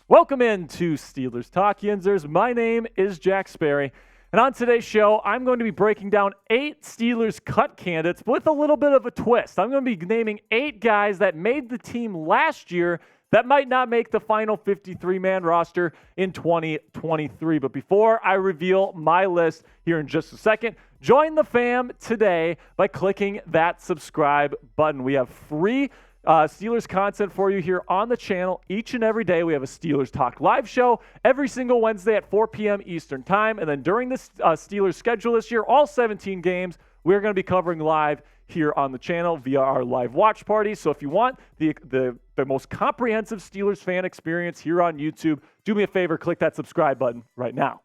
Welcome into Steelers Talk, Yinzers. My name is Jack Sperry, and on today's show, I'm going to be breaking down 8 Steelers cut candidates with a little bit of a twist. I'm going to be naming 8 guys that made the team last year that might not make the final 53-man roster in 2023. But before I reveal my list here in just a second, join the fam today by clicking that subscribe button. We have free Steelers content for you here on the channel each and every day. We have a Steelers Talk live show every single Wednesday at 4 p.m. Eastern time. And then during this Steelers schedule this year, all 17 games, we're going to be covering live here on the channel via our live watch party. So if you want the most comprehensive Steelers fan experience here on YouTube, do me a favor, click that subscribe button right now.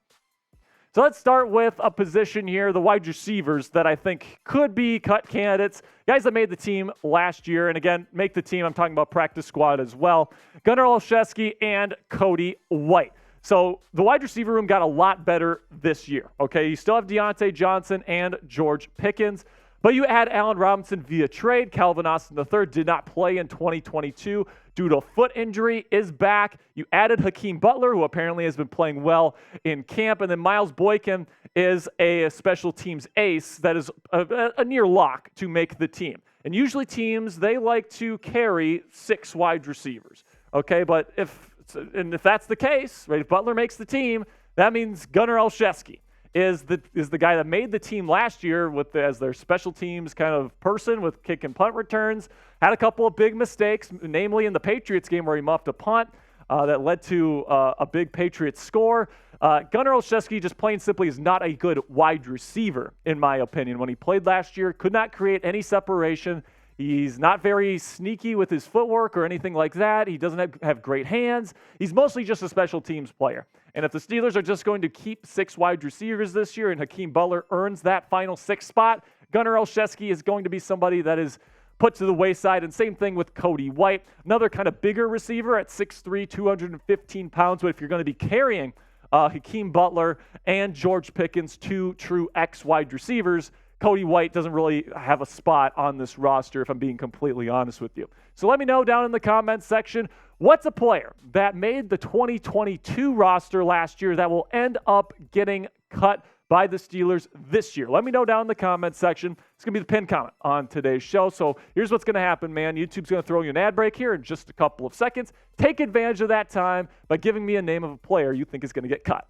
So let's start with a position here, the wide receivers that I think could be cut candidates, guys that made the team last year. And again, make the team, I'm talking about practice squad as well. Gunnar Olszewski and Cody White. So the wide receiver room got a lot better this year, okay? You still have Deontay Johnson and George Pickens, but you add Allen Robinson via trade. Calvin Austin III did not play in 2022 due to a foot injury, is back. You added Hakeem Butler, who apparently has been playing well in camp. And then Miles Boykin is a special teams ace that is a near lock to make the team. And usually teams, they like to carry 6 wide receivers, okay? But if that's the case, right, if Butler makes the team, that means Gunnar Olszewski is the guy that made the team last year as their special teams kind of person with kick and punt returns. Had a couple of big mistakes, namely in the Patriots game where he muffed a punt that led to a big Patriots score. Gunnar Olszewski just plain simply is not a good wide receiver, in my opinion. When he played last year, could not create any separation. He's not very sneaky with his footwork or anything like that. He doesn't have great hands. He's mostly just a special teams player. And if the Steelers are just going to keep 6 wide receivers this year and Hakeem Butler earns that final 6th spot, Gunnar Olszewski is going to be somebody that is put to the wayside. And same thing with Cody White, another kind of bigger receiver at 6'3", 215 pounds. But if you're going to be carrying Hakeem Butler and George Pickens, 2 true X wide receivers, Cody White doesn't really have a spot on this roster, if I'm being completely honest with you. So let me know down in the comments section, what's a player that made the 2022 roster last year that will end up getting cut by the Steelers this year? Let me know down in the comments section. It's going to be the pinned comment on today's show. So here's what's going to happen, man. YouTube's going to throw you an ad break here in just a couple of seconds. Take advantage of that time by giving me a name of a player you think is going to get cut.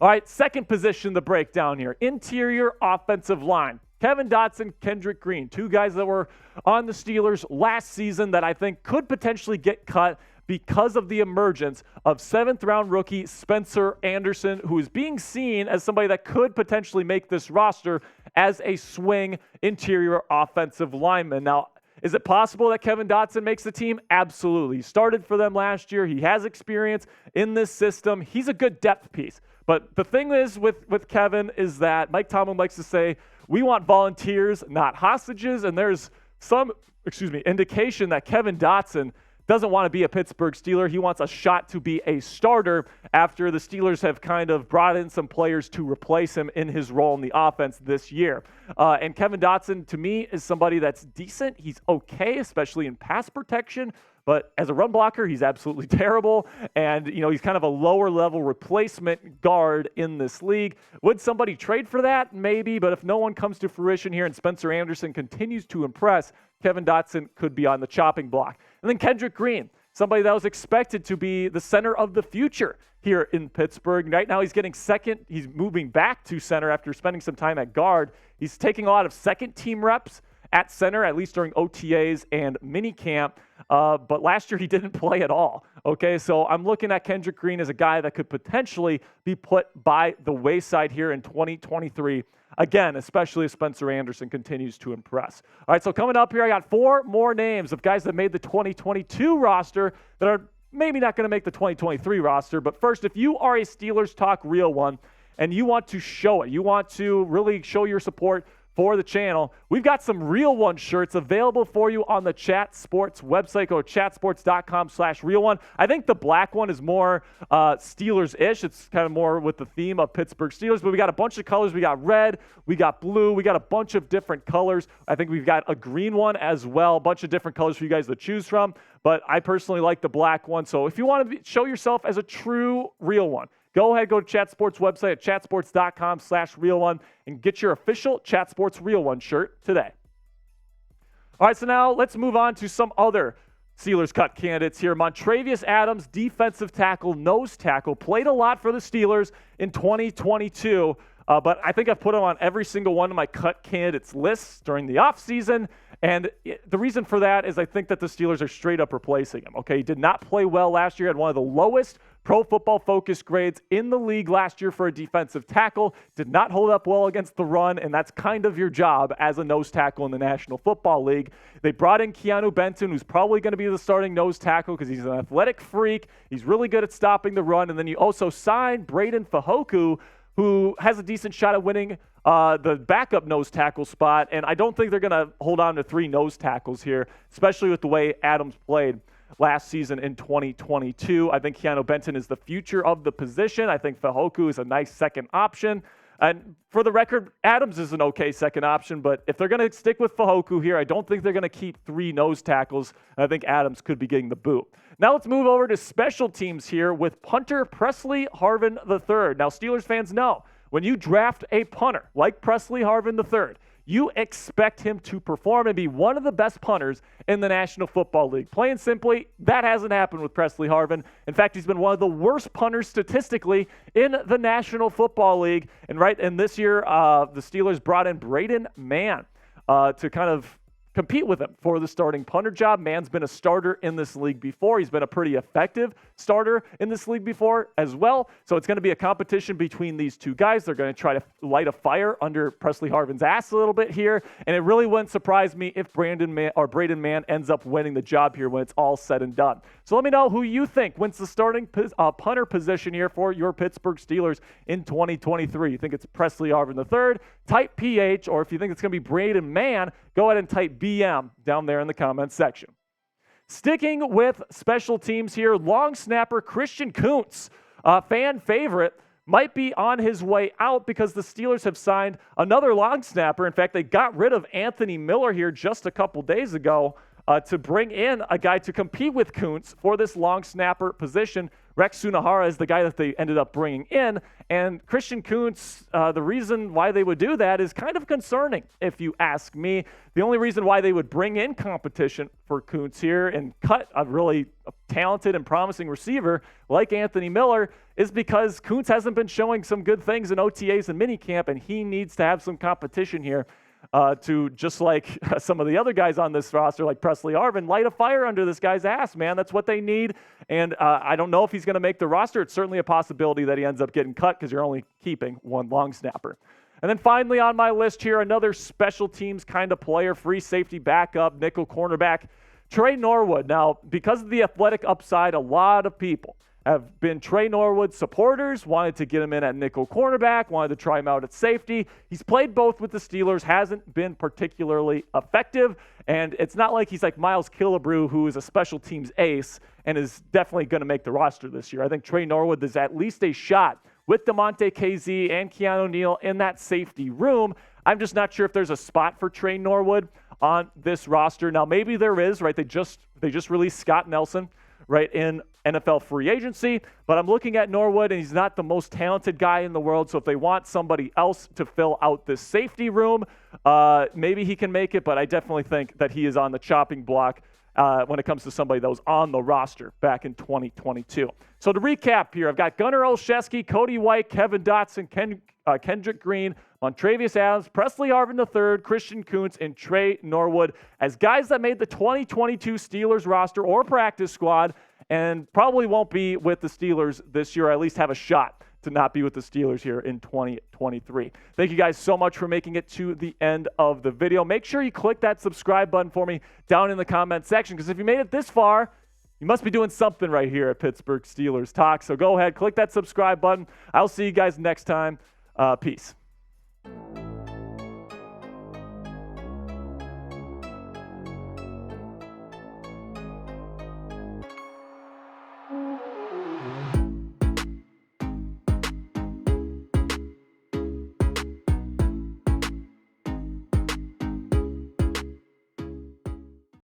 All right, second position to break down here, interior offensive line. Kevin Dotson, Kendrick Green, 2 guys that were on the Steelers last season that I think could potentially get cut because of the emergence of 7th-round rookie Spencer Anderson, who is being seen as somebody that could potentially make this roster as a swing interior offensive lineman. Now, is it possible that Kevin Dotson makes the team? Absolutely. He started for them last year. He has experience in this system. He's a good depth piece. But the thing is with Kevin is that Mike Tomlin likes to say, we want volunteers, not hostages. And there's some, indication that Kevin Dotson doesn't want to be a Pittsburgh Steeler. He wants a shot to be a starter after the Steelers have kind of brought in some players to replace him in his role in the offense this year. And Kevin Dotson, to me, is somebody that's decent. He's okay, especially in pass protection. But as a run blocker, he's absolutely terrible. And, he's kind of a lower-level replacement guard in this league. Would somebody trade for that? Maybe. But if no one comes to fruition here and Spencer Anderson continues to impress, Kevin Dotson could be on the chopping block. And then Kendrick Green, somebody that was expected to be the center of the future here in Pittsburgh. Right now he's getting second. He's moving back to center after spending some time at guard. He's taking a lot of second-team reps at center, at least during OTAs and minicamp. But last year he didn't play at all. Okay, so I'm looking at Kendrick Green as a guy that could potentially be put by the wayside here in 2023. Again, especially if Spencer Anderson continues to impress. All right, so coming up here, I got 4 more names of guys that made the 2022 roster that are maybe not going to make the 2023 roster. But first, if you are a Steelers Talk real one and you want to show it, you want to really show your support for the channel. We've got some Real One shirts available for you on the Chat Sports website. Go to chatsports.com/Real One. I think the black one is more Steelers-ish. It's kind of more with the theme of Pittsburgh Steelers, but we got a bunch of colors. We got red, we got blue, we got a bunch of different colors. I think we've got a green one as well, a bunch of different colors for you guys to choose from, but I personally like the black one. So if you want to show yourself as a true Real One, go ahead, go to Chat Sports website at chatsports.com/Real One and get your official Chat Sports Real One shirt today. All right, so now let's move on to some other Steelers cut candidates here. Montravius Adams, defensive tackle, nose tackle, played a lot for the Steelers in 2022, but I think I've put him on every single one of my cut candidates lists during the offseason. And the reason for that is I think that the Steelers are straight up replacing him. Okay, he did not play well last year, had one of the lowest Pro Football Focus grades in the league last year for a defensive tackle, did not hold up well against the run, and that's kind of your job as a nose tackle in the National Football League. They brought in Keanu Benton, who's probably going to be the starting nose tackle because he's an athletic freak. He's really good at stopping the run. And then you also signed Braden Fajoku, who has a decent shot at winning the backup nose tackle spot. And I don't think they're going to hold on to 3 nose tackles here, especially with the way Adams played last season in 2022. I think Keanu Benton is the future of the position. I think Fajoku is a nice second option. And for the record, Adams is an okay second option, but if they're going to stick with Fajoku here, I don't think they're going to keep 3 nose tackles. I think Adams could be getting the boot. Now let's move over to special teams here with punter Pressley Harvin III. Now, Steelers fans know when you draft a punter like Pressley Harvin III, you expect him to perform and be one of the best punters in the National Football League. Plain and simply, that hasn't happened with Pressley Harvin. In fact, he's been one of the worst punters statistically in the National Football League. And this year, the Steelers brought in Braden Mann to kind of compete with him for the starting punter job. Mann's been a starter in this league before. He's been a pretty effective starter in this league before as well. So it's going to be a competition between these two guys. They're going to try to light a fire under Pressley Harvin's ass a little bit here. And it really wouldn't surprise me if Braden Mann ends up winning the job here when it's all said and done. So let me know who you think wins the starting punter position here for your Pittsburgh Steelers in 2023. You think it's Pressley Harvin III? Type PH, or if you think it's going to be Braden Mann, go ahead and type BM down there in the comments section. Sticking with special teams here, long snapper Christian Kuntz, fan favorite, might be on his way out because the Steelers have signed another long snapper. In fact, they got rid of Anthony Miller here just a couple days ago to bring in a guy to compete with Kuntz for this long snapper position. Rex Sunahara is the guy that they ended up bringing in. And Christian Kuntz, the reason why they would do that is kind of concerning, if you ask me. The only reason why they would bring in competition for Kuntz here and cut a really talented and promising receiver like Anthony Miller is because Kuntz hasn't been showing some good things in OTAs and minicamp, and he needs to have some competition here to, just like some of the other guys on this roster, like Pressley Harvin, light a fire under this guy's ass, man. That's what they need. And I don't know if he's going to make the roster. It's certainly a possibility that he ends up getting cut because you're only keeping one long snapper. And then finally on my list here, another special teams kind of player, free safety backup, nickel cornerback, Tre Norwood. Now, because of the athletic upside, a lot of people have been Tre Norwood supporters, wanted to get him in at nickel cornerback, wanted to try him out at safety. He's played both with the Steelers, hasn't been particularly effective, and it's not like he's like Miles Killebrew, who is a special teams ace and is definitely going to make the roster this year. I think Tre Norwood is at least a shot with DeMonte KZ and Keanu Neal in that safety room. I'm just not sure if there's a spot for Tre Norwood on this roster. Now, maybe there is, right? They just released Scott Nelson, right, in NFL free agency, but I'm looking at Norwood, and he's not the most talented guy in the world, so if they want somebody else to fill out this safety room, maybe he can make it, but I definitely think that he is on the chopping block when it comes to somebody that was on the roster back in 2022. So to recap here, I've got Gunnar Olszewski, Cody White, Kevin Dotson, Kendrick Green, Montravius Adams, Pressley Harvin III, Christian Kuntz, and Tre Norwood as guys that made the 2022 Steelers roster or practice squad and probably won't be with the Steelers this year, or at least have a shot to not be with the Steelers here in 2023. Thank you guys so much for making it to the end of the video. Make sure you click that subscribe button for me down in the comment section, because if you made it this far, you must be doing something right here at Pittsburgh Steelers Talk. So go ahead, click that subscribe button. I'll see you guys next time. Peace.